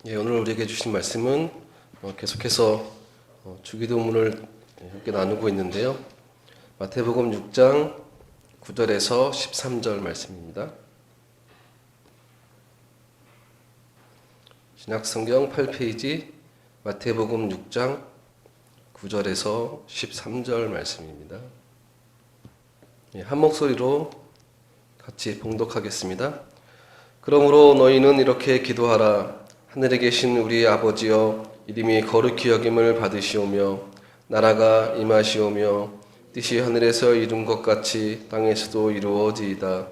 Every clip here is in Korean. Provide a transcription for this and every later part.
오늘 우리에게 주신 말씀은 계속해서 주기도문을 함께 나누고 있는데요. 마태복음 6장 9절에서 13절 말씀입니다. 신약성경 8페이지 마태복음 6장 9절에서 13절 말씀입니다. 한 목소리로 같이 봉독하겠습니다. 그러므로 너희는 이렇게 기도하라. 하늘에 계신 우리 아버지여, 이름이 거룩히 여김을 받으시오며 나라가 임하시오며 뜻이 하늘에서 이룬 것 같이 땅에서도 이루어지이다.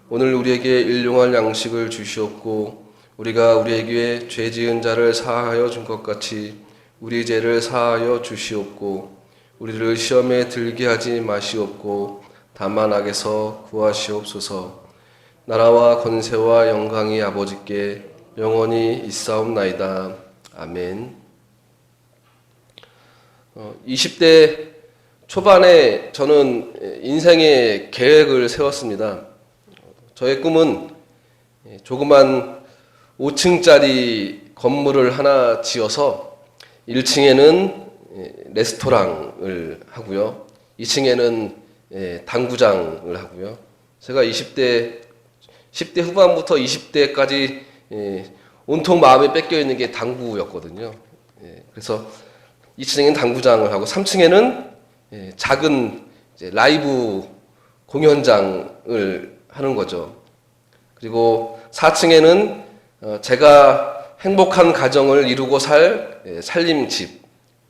오늘 우리에게 일용할 양식을 주시옵고 우리가 우리에게 죄 지은 자를 사하여 준 것 같이 우리 죄를 사하여 주시옵고 우리를 시험에 들게 하지 마시옵고 다만 악에서 구하시옵소서. 나라와 권세와 영광이 아버지께 영원히 있사옵나이다. 아멘. 20대 초반에 저는 인생의 계획을 세웠습니다. 저의 꿈은 조그만 5층짜리 건물을 하나 지어서 1층에는 레스토랑을 하고요. 2층에는 당구장을 하고요. 제가 10대 후반부터 20대까지 온통 마음에 뺏겨 있는 게 당구였거든요. 그래서 2층에는 당구장을 하고 3층에는 작은 라이브 공연장을 하는 거죠. 그리고 4층에는 제가 행복한 가정을 이루고 살 살림집,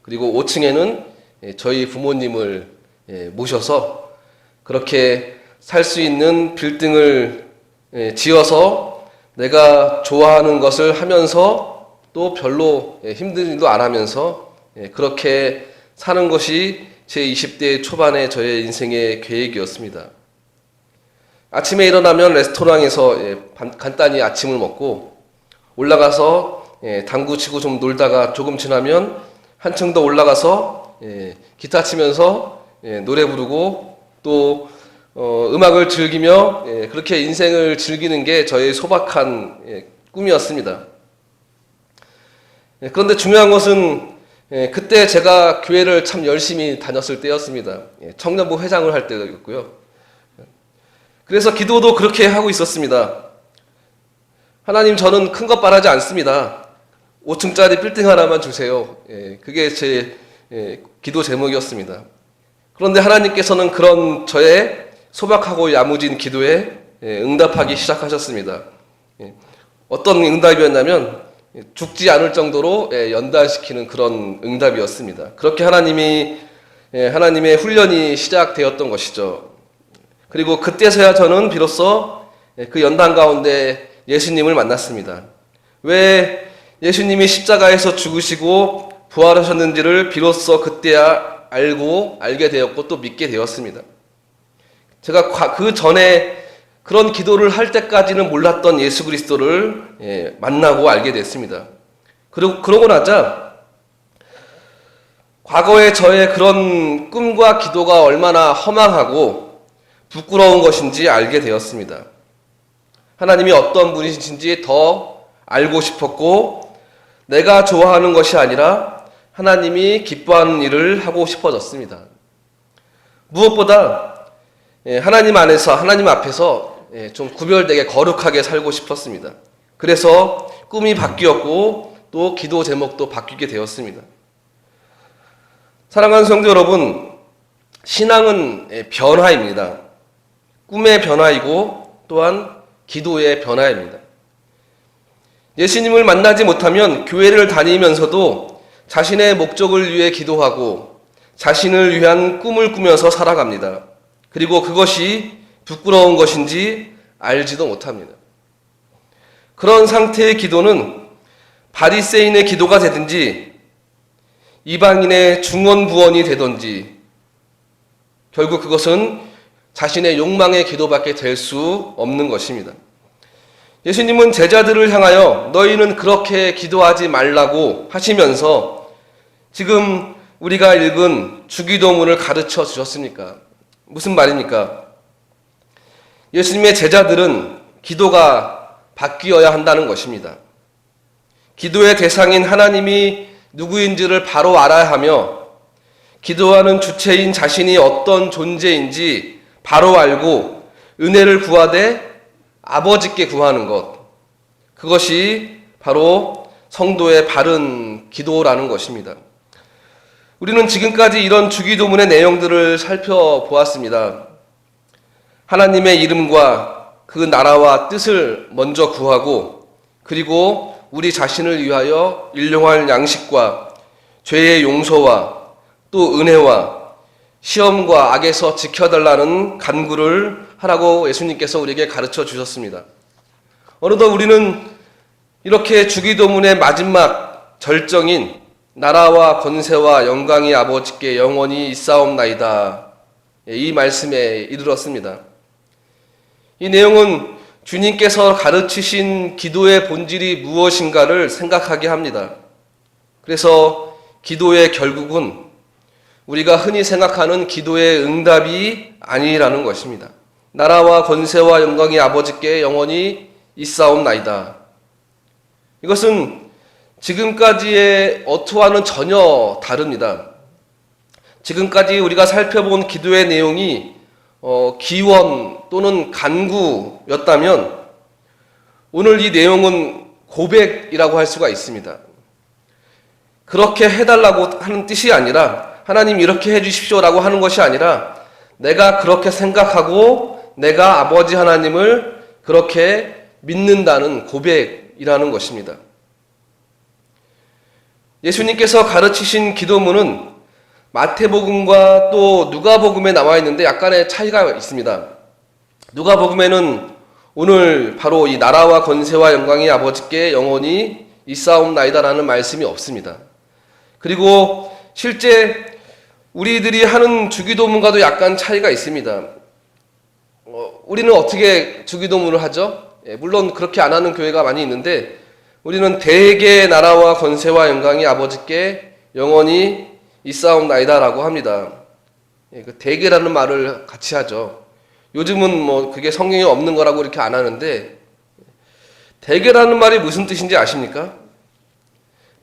그리고 5층에는 저희 부모님을 모셔서 그렇게 살 수 있는 빌딩을 지어서 내가 좋아하는 것을 하면서 또 별로 힘든 일도 안 하면서 그렇게 사는 것이 제 20대 초반의 저의 인생의 계획이었습니다. 아침에 일어나면 레스토랑에서 간단히 아침을 먹고 올라가서 당구 치고 좀 놀다가 조금 지나면 한층 더 올라가서 기타 치면서 노래 부르고 또 음악을 즐기며 그렇게 인생을 즐기는 게 저의 소박한 꿈이었습니다. 그런데 중요한 것은 그때 제가 교회를 참 열심히 다녔을 때였습니다. 청년부 회장을 할 때였고요. 그래서 기도도 그렇게 하고 있었습니다. 하나님, 저는 큰 것 바라지 않습니다. 5층짜리 빌딩 하나만 주세요. 그게 제 기도 제목이었습니다. 그런데 하나님께서는 그런 저의 소박하고 야무진 기도에 응답하기 시작하셨습니다. 어떤 응답이었냐면 죽지 않을 정도로 연단시키는 그런 응답이었습니다. 그렇게 하나님의 훈련이 시작되었던 것이죠. 그리고 그때서야 저는 비로소 그 연단 가운데 예수님을 만났습니다. 왜 예수님이 십자가에서 죽으시고 부활하셨는지를 비로소 그때야 알게 되었고 또 믿게 되었습니다. 제가 그 전에 그런 기도를 할 때까지는 몰랐던 예수 그리스도를 만나고 알게 됐습니다. 그러고 나자 과거의 저의 그런 꿈과 기도가 얼마나 허망하고 부끄러운 것인지 알게 되었습니다. 하나님이 어떤 분이신지 더 알고 싶었고 내가 좋아하는 것이 아니라 하나님이 기뻐하는 일을 하고 싶어졌습니다. 무엇보다 하나님 안에서, 하나님 앞에서 좀 구별되게 거룩하게 살고 싶었습니다. 그래서 꿈이 바뀌었고 또 기도 제목도 바뀌게 되었습니다. 사랑하는 성도 여러분, 신앙은 변화입니다. 꿈의 변화이고 또한 기도의 변화입니다. 예수님을 만나지 못하면 교회를 다니면서도 자신의 목적을 위해 기도하고 자신을 위한 꿈을 꾸면서 살아갑니다. 그리고 그것이 부끄러운 것인지 알지도 못합니다. 그런 상태의 기도는 바리새인의 기도가 되든지 이방인의 중언부언이 되든지 결국 그것은 자신의 욕망의 기도밖에 될 수 없는 것입니다. 예수님은 제자들을 향하여 너희는 그렇게 기도하지 말라고 하시면서 지금 우리가 읽은 주기도문을 가르쳐 주셨습니까? 무슨 말입니까? 예수님의 제자들은 기도가 바뀌어야 한다는 것입니다. 기도의 대상인 하나님이 누구인지를 바로 알아야 하며 기도하는 주체인 자신이 어떤 존재인지 바로 알고 은혜를 구하되 아버지께 구하는 것, 그것이 바로 성도의 바른 기도라는 것입니다. 우리는 지금까지 이런 주기도문의 내용들을 살펴보았습니다. 하나님의 이름과 그 나라와 뜻을 먼저 구하고, 그리고 우리 자신을 위하여 일용할 양식과 죄의 용서와 또 은혜와 시험과 악에서 지켜달라는 간구를 하라고 예수님께서 우리에게 가르쳐 주셨습니다. 어느덧 우리는 이렇게 주기도문의 마지막 절정인 나라와 권세와 영광이 아버지께 영원히 있사옵나이다, 이 말씀에 이르렀습니다. 이 내용은 주님께서 가르치신 기도의 본질이 무엇인가를 생각하게 합니다. 그래서 기도의 결국은 우리가 흔히 생각하는 기도의 응답이 아니라는 것입니다. 나라와 권세와 영광이 아버지께 영원히 있사옵나이다. 이것은 지금까지의 어투와는 전혀 다릅니다. 지금까지 우리가 살펴본 기도의 내용이 기원 또는 간구였다면 오늘 이 내용은 고백이라고 할 수가 있습니다. 그렇게 해달라고 하는 뜻이 아니라, 하나님 이렇게 해주십시오라고 하는 것이 아니라, 내가 그렇게 생각하고 내가 아버지 하나님을 그렇게 믿는다는 고백이라는 것입니다. 예수님께서 가르치신 기도문은 마태복음과 또 누가복음에 나와 있는데 약간의 차이가 있습니다. 누가복음에는 오늘 바로 이 나라와 권세와 영광이 아버지께 영원히 있사옵나이다라는 말씀이 없습니다. 그리고 실제 우리들이 하는 주기도문과도 약간 차이가 있습니다. 우리는 어떻게 주기도문을 하죠? 물론 그렇게 안 하는 교회가 많이 있는데, 우리는 대개 나라와 권세와 영광이 아버지께 영원히 있사옵나이다라고 합니다. 그 대개라는 말을 같이 하죠. 요즘은 그게 성경에 없는 거라고 이렇게 안 하는데, 대개라는 말이 무슨 뜻인지 아십니까?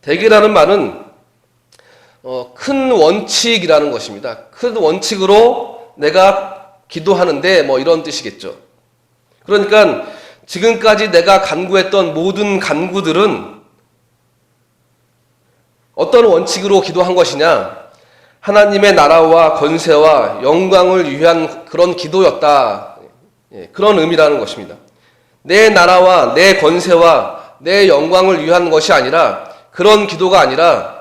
대개라는 말은 큰 원칙이라는 것입니다. 큰 원칙으로 내가 기도하는데 이런 뜻이겠죠. 그러니까 지금까지 내가 간구했던 모든 간구들은 어떤 원칙으로 기도한 것이냐? 하나님의 나라와 권세와 영광을 위한 그런 기도였다. 그런 의미라는 것입니다. 내 나라와 내 권세와 내 영광을 위한 것이 아니라, 그런 기도가 아니라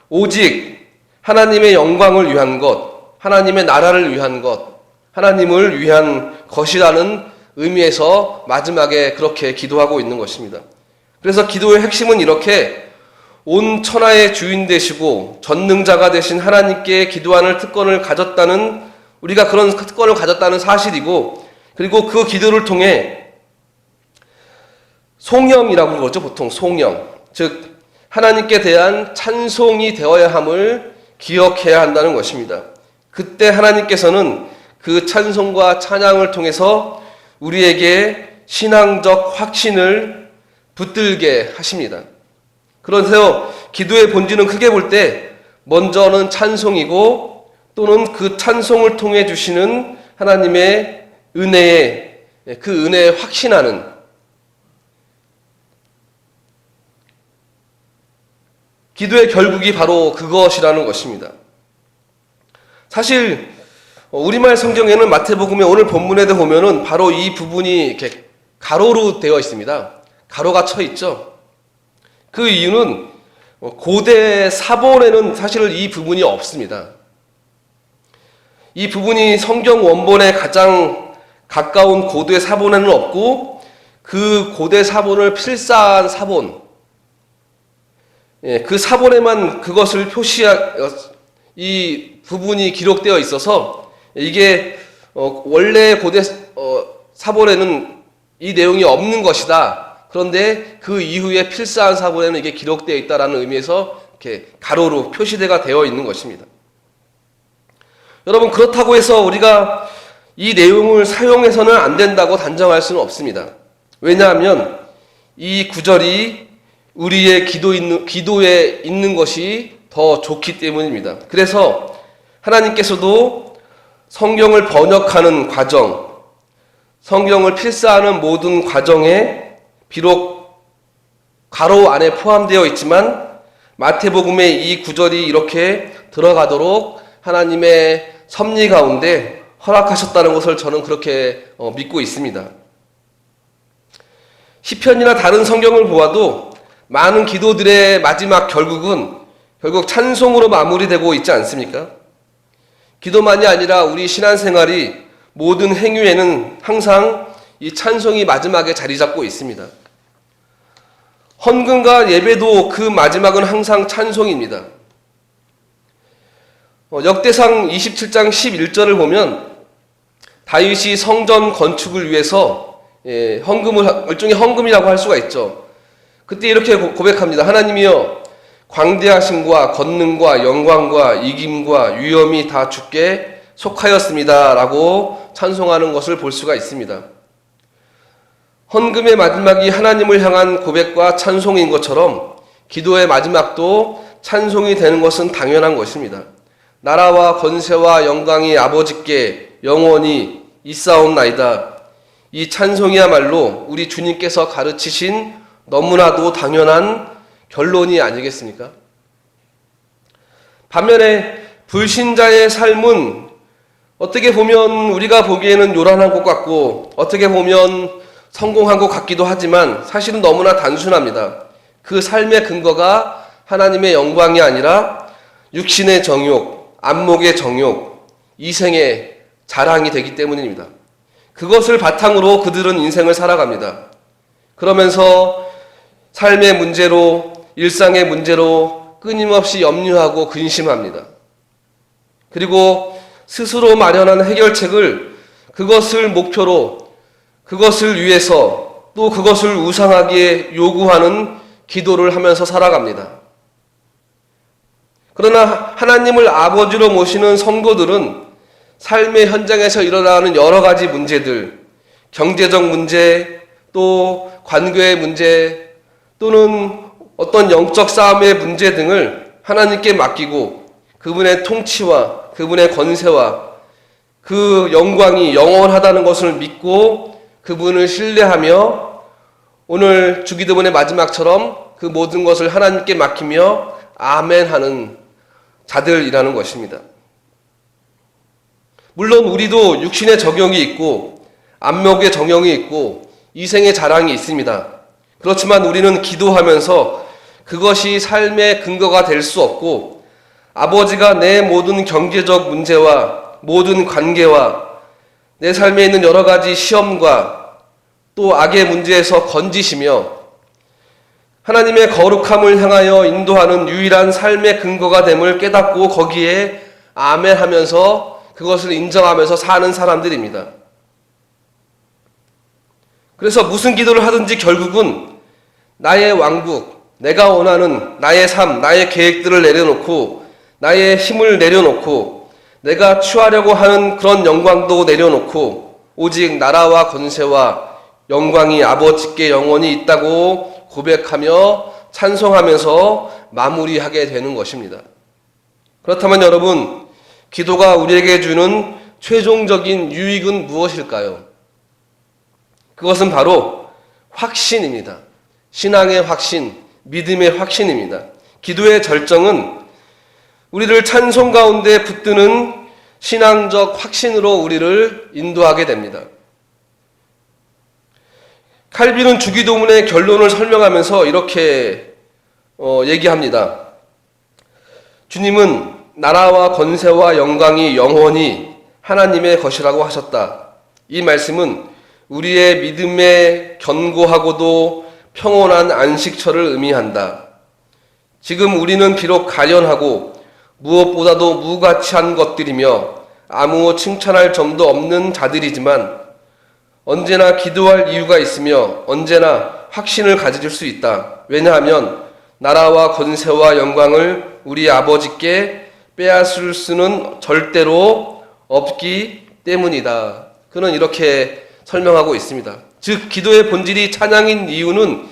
오직 하나님의 영광을 위한 것, 하나님의 나라를 위한 것, 하나님을 위한 것이라는 의미에서 마지막에 그렇게 기도하고 있는 것입니다. 그래서 기도의 핵심은 이렇게 온 천하의 주인 되시고 전능자가 되신 하나님께 기도하는 특권을 가졌다는, 우리가 그런 특권을 가졌다는 사실이고, 그리고 그 기도를 통해 송영이라고 그러죠. 보통 송영, 즉 하나님께 대한 찬송이 되어야 함을 기억해야 한다는 것입니다. 그때 하나님께서는 그 찬송과 찬양을 통해서 우리에게 신앙적 확신을 붙들게 하십니다. 그래서 기도의 본질은 크게 볼 때 먼저는 찬송이고, 또는 그 찬송을 통해 주시는 하나님의 은혜에, 그 은혜에 확신하는, 기도의 결국이 바로 그것이라는 것입니다. 사실 우리말 성경에는 마태복음의 오늘 본문에도 보면은 바로 이 부분이 이렇게 가로로 되어 있습니다. 가로가 쳐 있죠. 그 이유는 고대 사본에는 사실 이 부분이 없습니다. 이 부분이 성경 원본에 가장 가까운 고대 사본에는 없고, 그 고대 사본을 필사한 사본, 그 사본에만 그것을 이 부분이 기록되어 있어서, 이게 원래 고대 사본에는 이 내용이 없는 것이다. 그런데 그 이후에 필사한 사본에는 이게 기록되어 있다라는 의미에서 이렇게 가로로 표시가 되어 있는 것입니다. 여러분, 그렇다고 해서 우리가 이 내용을 사용해서는 안 된다고 단정할 수는 없습니다. 왜냐하면 이 구절이 우리의 기도에 있는 것이 더 좋기 때문입니다. 그래서 하나님께서도 성경을 번역하는 과정, 성경을 필사하는 모든 과정에 비록 가로 안에 포함되어 있지만 마태복음의 이 구절이 이렇게 들어가도록 하나님의 섭리 가운데 허락하셨다는 것을 저는 그렇게 믿고 있습니다. 시편이나 다른 성경을 보아도 많은 기도들의 마지막 결국 찬송으로 마무리되고 있지 않습니까? 기도만이 아니라 우리 신앙생활이 모든 행위에는 항상 이 찬송이 마지막에 자리 잡고 있습니다. 헌금과 예배도 그 마지막은 항상 찬송입니다. 역대상 27장 11절을 보면 다윗이 성전 건축을 위해서 일종의 헌금이라고 할 수가 있죠. 그때 이렇게 고백합니다. 하나님이여, 광대하심과 권능과 영광과 이김과 위엄이 다 주께 속하였습니다 라고 찬송하는 것을 볼 수가 있습니다. 헌금의 마지막이 하나님을 향한 고백과 찬송인 것처럼 기도의 마지막도 찬송이 되는 것은 당연한 것입니다. 나라와 권세와 영광이 아버지께 영원히 있사옵나이다. 이 찬송이야말로 우리 주님께서 가르치신 너무나도 당연한 결론이 아니겠습니까? 반면에 불신자의 삶은 어떻게 보면 우리가 보기에는 요란한 것 같고 어떻게 보면 성공한 것 같기도 하지만 사실은 너무나 단순합니다. 그 삶의 근거가 하나님의 영광이 아니라 육신의 정욕, 안목의 정욕, 이생의 자랑이 되기 때문입니다. 그것을 바탕으로 그들은 인생을 살아갑니다. 그러면서 삶의 문제로, 일상의 문제로 끊임없이 염려하고 근심합니다. 그리고 스스로 마련한 해결책을 그것을 목표로, 그것을 위해서 또 그것을 우상하기에 요구하는 기도를 하면서 살아갑니다. 그러나 하나님을 아버지로 모시는 성도들은 삶의 현장에서 일어나는 여러 가지 문제들, 경제적 문제, 또 관계의 문제, 또는 어떤 영적 싸움의 문제 등을 하나님께 맡기고 그분의 통치와 그분의 권세와 그 영광이 영원하다는 것을 믿고 그분을 신뢰하며 오늘 주기도문의 마지막처럼 그 모든 것을 하나님께 맡기며 아멘 하는 자들이라는 것입니다. 물론 우리도 육신의 정욕이 있고 안목의 정욕이 있고 이생의 자랑이 있습니다. 그렇지만 우리는 기도하면서 그것이 삶의 근거가 될 수 없고 아버지가 내 모든 경제적 문제와 모든 관계와 내 삶에 있는 여러 가지 시험과 또 악의 문제에서 건지시며 하나님의 거룩함을 향하여 인도하는 유일한 삶의 근거가 됨을 깨닫고 거기에 아멘 하면서 그것을 인정하면서 사는 사람들입니다. 그래서 무슨 기도를 하든지 결국은 나의 왕국, 내가 원하는 나의 삶, 나의 계획들을 내려놓고 나의 힘을 내려놓고 내가 취하려고 하는 그런 영광도 내려놓고 오직 나라와 권세와 영광이 아버지께 영원히 있다고 고백하며 찬송하면서 마무리하게 되는 것입니다. 그렇다면 여러분, 기도가 우리에게 주는 최종적인 유익은 무엇일까요? 그것은 바로 확신입니다. 신앙의 확신, 믿음의 확신입니다. 기도의 절정은 우리를 찬송 가운데 붙드는 신앙적 확신으로 우리를 인도하게 됩니다. 칼빈은 주기도문의 결론을 설명하면서 이렇게 얘기합니다. 주님은 나라와 권세와 영광이 영원히 하나님의 것이라고 하셨다. 이 말씀은 우리의 믿음에 견고하고도 평온한 안식처를 의미한다. 지금 우리는 비록 가련하고 무엇보다도 무가치한 것들이며 아무 칭찬할 점도 없는 자들이지만 언제나 기도할 이유가 있으며 언제나 확신을 가질 수 있다. 왜냐하면 나라와 권세와 영광을 우리 아버지께 빼앗을 수는 절대로 없기 때문이다. 그는 이렇게 설명하고 있습니다. 즉 기도의 본질이 찬양인 이유는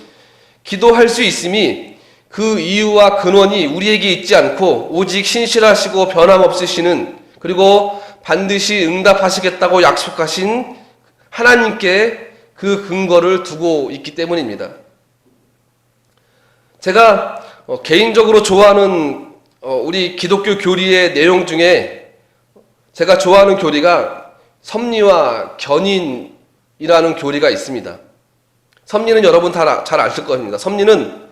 기도할 수 있음이 그 이유와 근원이 우리에게 있지 않고 오직 신실하시고 변함없으시는, 그리고 반드시 응답하시겠다고 약속하신 하나님께 그 근거를 두고 있기 때문입니다. 제가 개인적으로 좋아하는 우리 기독교 교리의 내용 중에 제가 좋아하는 교리가 섭리와 견인이라는 교리가 있습니다. 섭리는 여러분 다 잘 아실 겁니다. 섭리는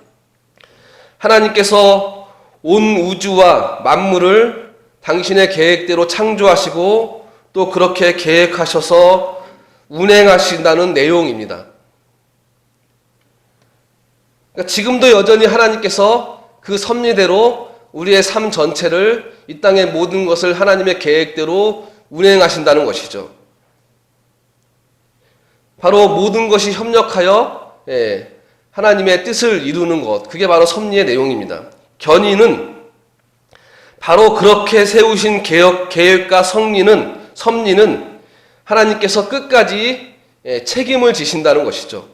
하나님께서 온 우주와 만물을 당신의 계획대로 창조하시고 또 그렇게 계획하셔서 운행하신다는 내용입니다. 그러니까 지금도 여전히 하나님께서 그 섭리대로 우리의 삶 전체를, 이 땅의 모든 것을 하나님의 계획대로 운행하신다는 것이죠. 바로 모든 것이 협력하여 하나님의 뜻을 이루는 것, 그게 바로 섭리의 내용입니다. 견인은 바로 그렇게 세우신 계획과 섭리는 하나님께서 끝까지 책임을 지신다는 것이죠.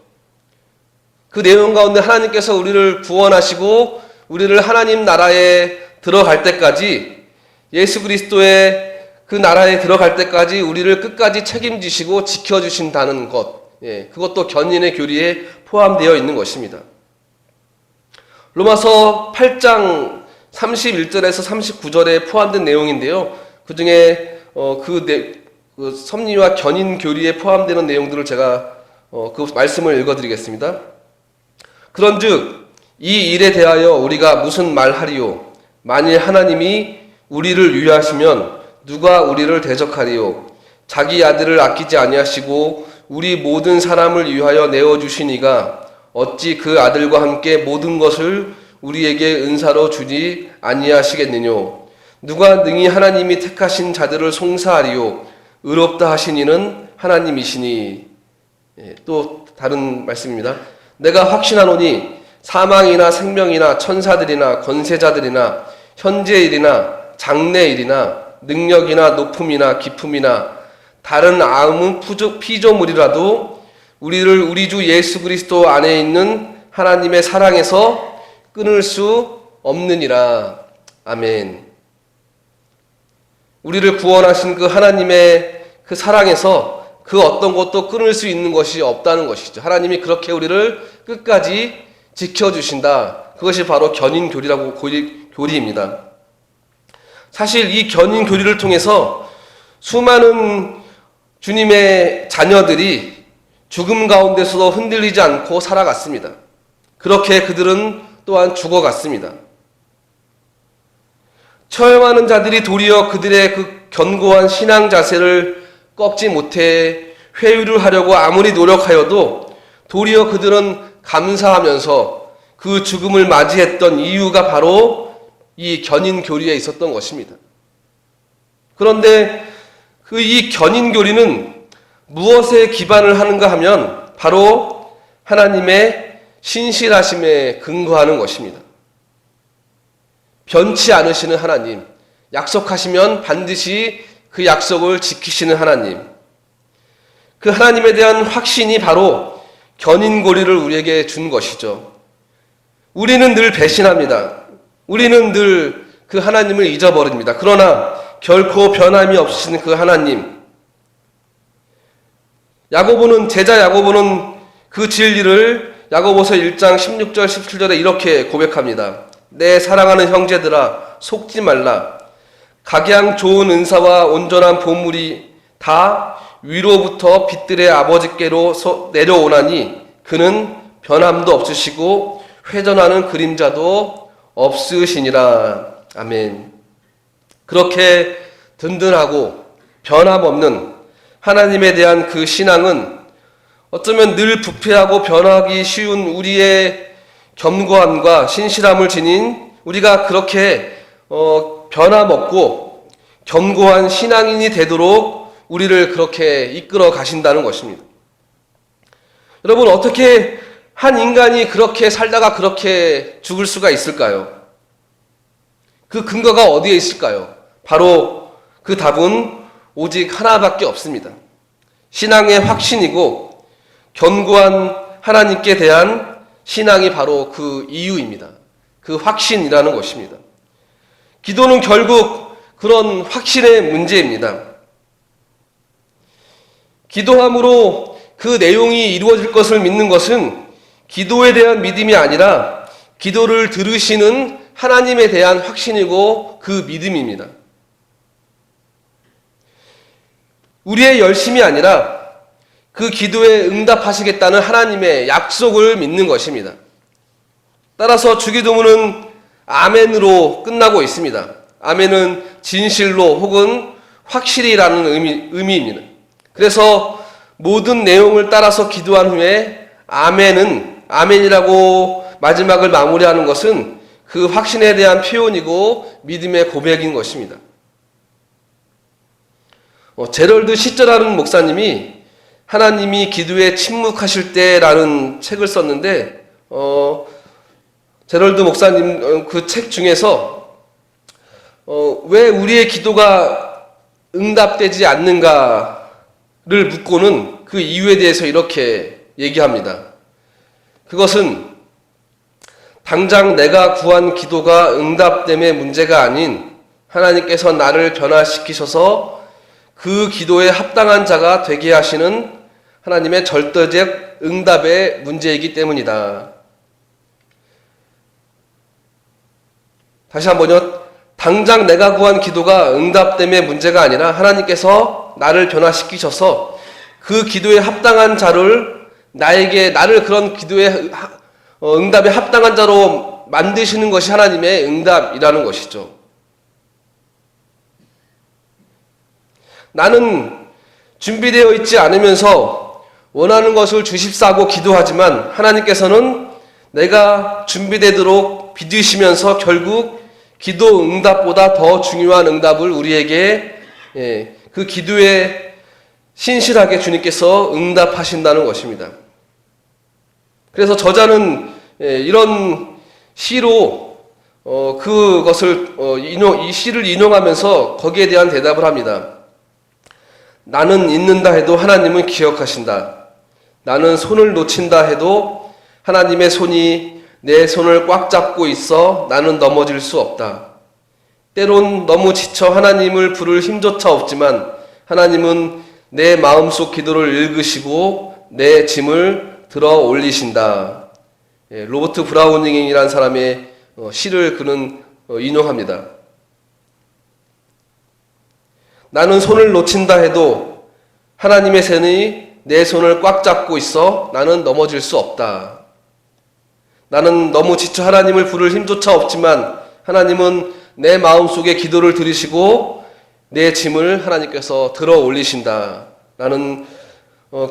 그 내용 가운데 하나님께서 우리를 구원하시고 우리를 하나님 나라에 들어갈 때까지, 예수 그리스도의 그 나라에 들어갈 때까지 우리를 끝까지 책임지시고 지켜주신다는 것, 그것도 견인의 교리에 포함되어 있는 것입니다. 로마서 8장 31절에서 39절에 포함된 내용인데요. 그 중에 그 섭리와 견인 교리에 포함되는 내용들을 제가 그 말씀을 읽어드리겠습니다. 그런즉 이 일에 대하여 우리가 무슨 말하리요? 만일 하나님이 우리를 위하시면 누가 우리를 대적하리요? 자기 아들을 아끼지 아니하시고 우리 모든 사람을 위하여 내어주시니가 어찌 그 아들과 함께 모든 것을 우리에게 은사로 주지 아니하시겠느뇨? 누가 능히 하나님이 택하신 자들을 송사하리요? 의롭다 하신 이는 하나님이시니. 또 다른 말씀입니다. 내가 확신하노니 사망이나 생명이나 천사들이나 권세자들이나 현재일이나 장래일이나 능력이나 높음이나 깊음이나 다른 아무 피조물이라도 우리를 우리 주 예수 그리스도 안에 있는 하나님의 사랑에서 끊을 수 없느니라. 아멘. 우리를 구원하신 그 하나님의 그 사랑에서 그 어떤 것도 끊을 수 있는 것이 없다는 것이죠. 하나님이 그렇게 우리를 끝까지 지켜주신다. 그것이 바로 견인 교리입니다. 사실 이 견인 교리를 통해서 수많은 주님의 자녀들이 죽음 가운데서도 흔들리지 않고 살아갔습니다. 그렇게 그들은 또한 죽어갔습니다. 처형하는 자들이 도리어 그들의 그 견고한 신앙 자세를 꺾지 못해 회유를 하려고 아무리 노력하여도 도리어 그들은 감사하면서 그 죽음을 맞이했던 이유가 바로 이 견인 교리에 있었던 것입니다. 그런데 이 견인 교리는 무엇에 기반을 하는가 하면 바로 하나님의 신실하심에 근거하는 것입니다. 변치 않으시는 하나님, 약속하시면 반드시 그 약속을 지키시는 하나님, 그 하나님에 대한 확신이 바로 견인 교리를 우리에게 준 것이죠. 우리는 늘 배신합니다. 우리는 늘 그 하나님을 잊어버립니다. 그러나 결코 변함이 없으신 그 하나님, 제자 야고보는 그 진리를 야고보서 1장 16절 17절에 이렇게 고백합니다. 내 사랑하는 형제들아, 속지 말라. 각양 좋은 은사와 온전한 보물이 다 위로부터 빛들의 아버지께로 내려오나니 그는 변함도 없으시고 회전하는 그림자도 없으시니라. 아멘. 그렇게 든든하고 변함없는 하나님에 대한 그 신앙은 어쩌면 늘 부패하고 변하기 쉬운 우리의 견고함과 신실함을 지닌 우리가 그렇게 변함없고 견고한 신앙인이 되도록 우리를 그렇게 이끌어 가신다는 것입니다. 여러분, 어떻게 한 인간이 그렇게 살다가 그렇게 죽을 수가 있을까요? 그 근거가 어디에 있을까요? 바로 그 답은 오직 하나밖에 없습니다. 신앙의 확신이고 견고한 하나님께 대한 신앙이 바로 그 이유입니다. 그 확신이라는 것입니다. 기도는 결국 그런 확신의 문제입니다. 기도함으로 그 내용이 이루어질 것을 믿는 것은 기도에 대한 믿음이 아니라 기도를 들으시는 하나님에 대한 확신이고 그 믿음입니다. 우리의 열심이 아니라 그 기도에 응답하시겠다는 하나님의 약속을 믿는 것입니다. 따라서 주기도문은 아멘으로 끝나고 있습니다. 아멘은 진실로 혹은 확실히라는 의미입니다. 그래서 모든 내용을 따라서 기도한 후에 아멘이라고 마지막을 마무리하는 것은 그 확신에 대한 표현이고 믿음의 고백인 것입니다. 제럴드 시저라는 목사님이 하나님이 기도에 침묵하실 때라는 책을 썼는데 제럴드 목사님 그 책 중에서 왜 우리의 기도가 응답되지 않는가를 묻고는 그 이유에 대해서 이렇게 얘기합니다. 그것은 당장 내가 구한 기도가 응답됨의 문제가 아닌 하나님께서 나를 변화시키셔서 그 기도에 합당한 자가 되게 하시는 하나님의 절대적 응답의 문제이기 때문이다. 다시 한번요. 당장 내가 구한 기도가 응답됨의 문제가 아니라 하나님께서 나를 변화시키셔서 그 기도에 합당한 자를 나를 그런 기도에 응답에 합당한 자로 만드시는 것이 하나님의 응답이라는 것이죠. 나는 준비되어 있지 않으면서 원하는 것을 주십사고 기도하지만 하나님께서는 내가 준비되도록 믿으시면서 결국 기도 응답보다 더 중요한 응답을 우리에게 그 기도에 신실하게 주님께서 응답하신다는 것입니다. 그래서 저자는 이런 시로 이 시를 인용하면서 거기에 대한 대답을 합니다. 나는 잊는다 해도 하나님은 기억하신다. 나는 손을 놓친다 해도 하나님의 손이 내 손을 꽉 잡고 있어 나는 넘어질 수 없다. 때론 너무 지쳐 하나님을 부를 힘조차 없지만 하나님은 내 마음속 기도를 읽으시고 내 짐을 들어 올리신다. 로버트 브라우닝이라는 사람의 시를 그는 인용합니다. 나는 손을 놓친다 해도 하나님의 손이 내 손을 꽉 잡고 있어 나는 넘어질 수 없다. 나는 너무 지쳐 하나님을 부를 힘조차 없지만 하나님은 내 마음속에 기도를 들으시고 내 짐을 하나님께서 들어 올리신다. 라는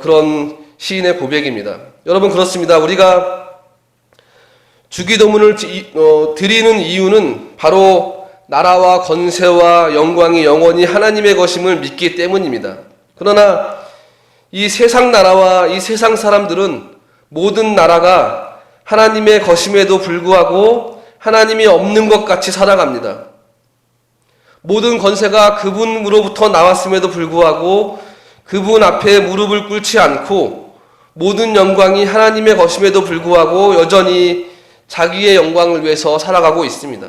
그런 시인의 고백입니다. 여러분 그렇습니다. 우리가 주기도문을 드리는 이유는 바로 나라와 권세와 영광이 영원히 하나님의 것임을 믿기 때문입니다. 그러나 이 세상 나라와 이 세상 사람들은 모든 나라가 하나님의 것임에도 불구하고 하나님이 없는 것 같이 살아갑니다. 모든 권세가 그분으로부터 나왔음에도 불구하고 그분 앞에 무릎을 꿇지 않고 모든 영광이 하나님의 것임에도 불구하고 여전히 자기의 영광을 위해서 살아가고 있습니다.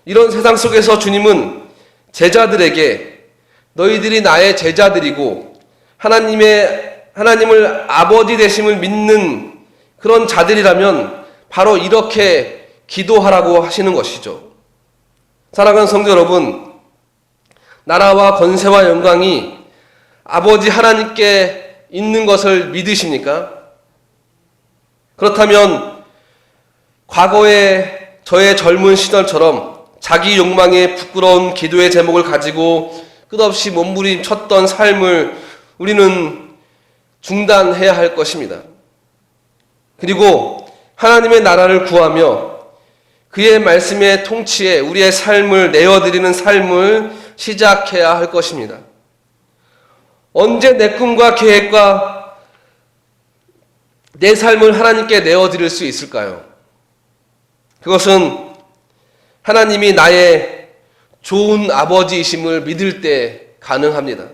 이런 세상 속에서 주님은 제자들에게 너희들이 나의 제자들이고 하나님을 아버지 되심을 믿는 그런 자들이라면 바로 이렇게 기도하라고 하시는 것이죠. 사랑하는 성도 여러분, 나라와 권세와 영광이 아버지 하나님께 있는 것을 믿으십니까? 그렇다면 과거의 저의 젊은 시절처럼 자기 욕망에 부끄러운 기도의 제목을 가지고 끝없이 몸부림쳤던 삶을 우리는 중단해야 할 것입니다. 그리고 하나님의 나라를 구하며 그의 말씀의 통치에 우리의 삶을 내어드리는 삶을 시작해야 할 것입니다. 언제 내 꿈과 계획과 내 삶을 하나님께 내어드릴 수 있을까요? 그것은 하나님이 나의 좋은 아버지이심을 믿을 때 가능합니다.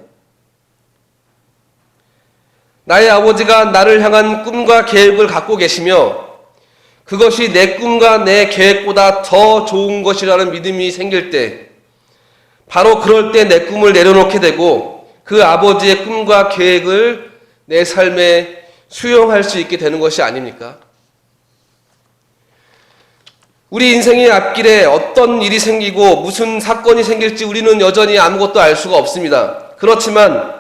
나의 아버지가 나를 향한 꿈과 계획을 갖고 계시며 그것이 내 꿈과 내 계획보다 더 좋은 것이라는 믿음이 생길 때 바로 그럴 때 내 꿈을 내려놓게 되고 그 아버지의 꿈과 계획을 내 삶에 수용할 수 있게 되는 것이 아닙니까? 우리 인생의 앞길에 어떤 일이 생기고 무슨 사건이 생길지 우리는 여전히 아무것도 알 수가 없습니다. 그렇지만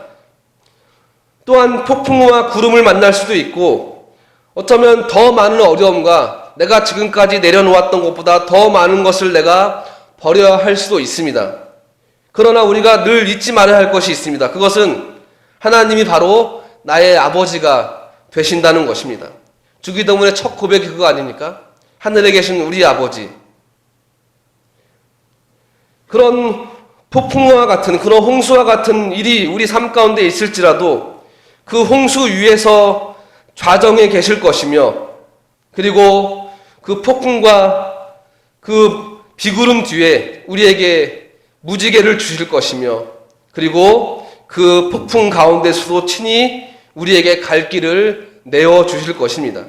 또한 폭풍우와 구름을 만날 수도 있고 어쩌면 더 많은 어려움과 내가 지금까지 내려놓았던 것보다 더 많은 것을 내가 버려야 할 수도 있습니다. 그러나 우리가 늘 잊지 말아야 할 것이 있습니다. 그것은 하나님이 바로 나의 아버지가 되신다는 것입니다. 주기도문의 첫 고백이 그거 아닙니까? 하늘에 계신 우리 아버지. 그런 폭풍우와 같은 그런 홍수와 같은 일이 우리 삶 가운데 있을지라도 그 홍수 위에서 좌정에 계실 것이며 그리고 그 폭풍과 그 비구름 뒤에 우리에게 무지개를 주실 것이며 그리고 그 폭풍 가운데서도 친히 우리에게 갈 길을 내어 주실 것입니다.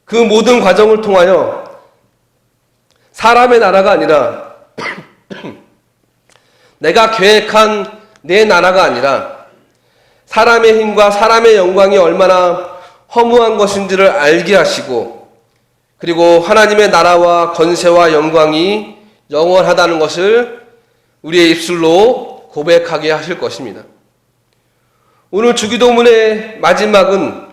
그 모든 과정을 통하여 사람의 나라가 아니라 내가 계획한 내 나라가 아니라 사람의 힘과 사람의 영광이 얼마나 허무한 것인지를 알게 하시고 그리고 하나님의 나라와 권세와 영광이 영원하다는 것을 우리의 입술로 고백하게 하실 것입니다. 오늘 주기도문의 마지막은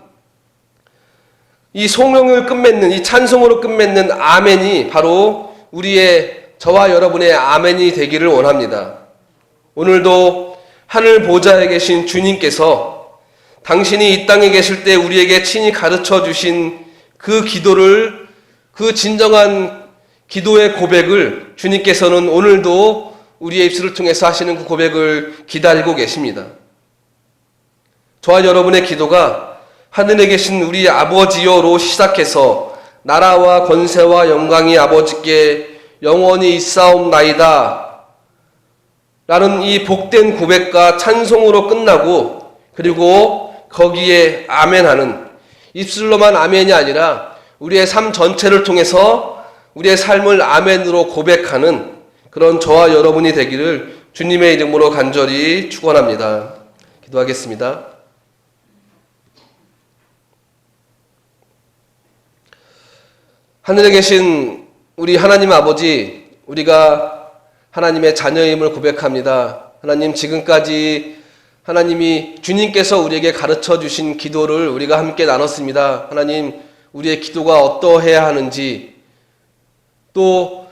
이 성령을 끝맺는 이 찬송으로 끝맺는 아멘이 바로 우리의 저와 여러분의 아멘이 되기를 원합니다. 오늘도 하늘 보좌에 계신 주님께서 당신이 이 땅에 계실 때 우리에게 친히 가르쳐 주신 그 기도를 그 진정한 기도의 고백을 주님께서는 오늘도 우리의 입술을 통해서 하시는 그 고백을 기다리고 계십니다. 저와 여러분의 기도가 하늘에 계신 우리 아버지여로 시작해서 나라와 권세와 영광이 아버지께 영원히 있사옵나이다 라는 이 복된 고백과 찬송으로 끝나고 그리고 거기에 아멘하는 입술로만 아멘이 아니라 우리의 삶 전체를 통해서 우리의 삶을 아멘으로 고백하는 그런 저와 여러분이 되기를 주님의 이름으로 간절히 축원합니다. 기도하겠습니다. 하늘에 계신 우리 하나님 아버지, 우리가 하나님의 자녀임을 고백합니다. 하나님, 지금까지 하나님이 주님께서 우리에게 가르쳐 주신 기도를 우리가 함께 나눴습니다. 하나님, 우리의 기도가 어떠해야 하는지, 또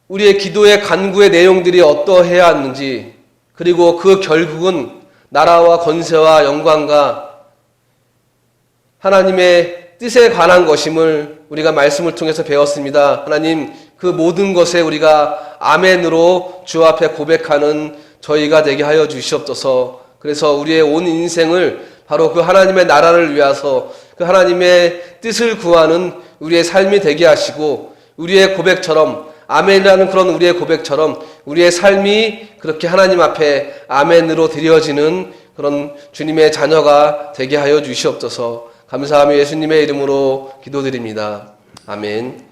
우리의 기도의 간구의 내용들이 어떠해야 하는지, 그리고 그 결국은 나라와 권세와 영광과 하나님의 뜻에 관한 것임을 우리가 말씀을 통해서 배웠습니다. 하나님, 그 모든 것에 우리가 아멘으로 주 앞에 고백하는 저희가 되게 하여 주시옵소서. 그래서 우리의 온 인생을 바로 그 하나님의 나라를 위해서 그 하나님의 뜻을 구하는 우리의 삶이 되게 하시고 우리의 고백처럼 아멘이라는 그런 우리의 고백처럼 우리의 삶이 그렇게 하나님 앞에 아멘으로 드려지는 그런 주님의 자녀가 되게 하여 주시옵소서. 감사하며 예수님의 이름으로 기도드립니다. 아멘.